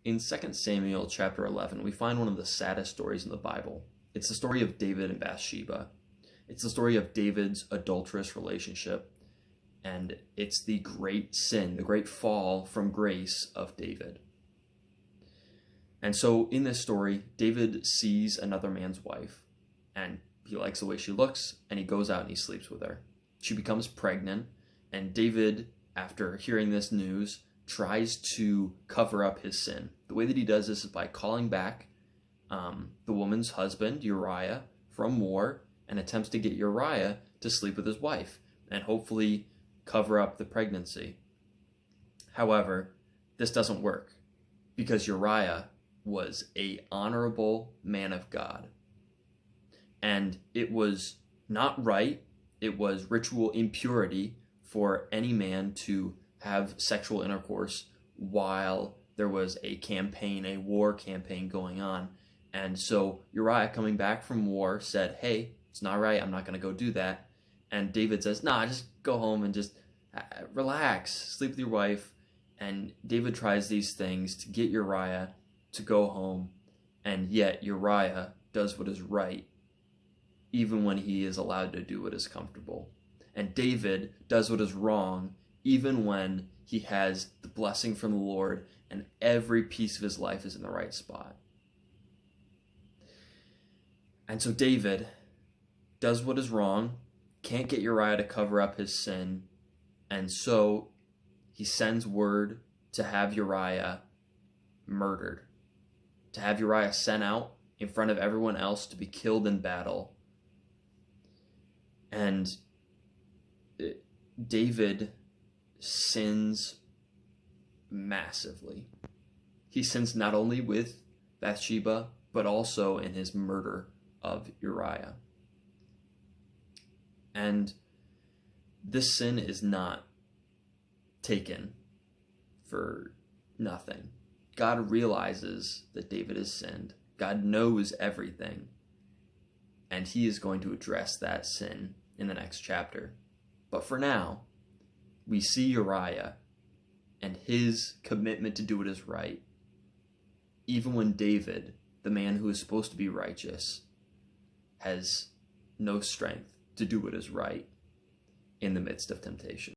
in 2 Samuel chapter 11, we find one of the saddest stories in the Bible. It's the story of David and Bathsheba. It's the story of David's adulterous relationship, and it's the great sin, the great fall from grace of David. And so in this story, David sees another man's wife, and he likes the way she looks, and he goes out and he sleeps with her. She becomes pregnant, and David, after hearing this news, tries to cover up his sin. The way that he does this is by calling back the woman's husband, Uriah, from war, and attempts to get Uriah to sleep with his wife and hopefully cover up the pregnancy. However, this doesn't work because Uriah was an honorable man of God. And it was not right, it was ritual impurity for any man to have sexual intercourse while there was a campaign, a war campaign going on. And so Uriah, coming back from war, said, hey, it's not right, I'm not going to go do that. And David says, nah, just go home and just relax, sleep with your wife. And David tries these things to get Uriah to go home, and yet Uriah does what is right, even when he is allowed to do what is comfortable. And David does what is wrong, even when he has the blessing from the Lord and every piece of his life is in the right spot. And so David does what is wrong, can't get Uriah to cover up his sin, and so he sends word to have Uriah murdered, to have Uriah sent out in front of everyone else to be killed in battle. And David sins massively. He sins not only with Bathsheba, but also in his murder of Uriah. And this sin is not taken for nothing. God realizes that David has sinned. God knows everything. And he is going to address that sin in the next chapter. But for now, we see Uriah and his commitment to do what is right, even when David, the man who is supposed to be righteous, has no strength to do what is right in the midst of temptation.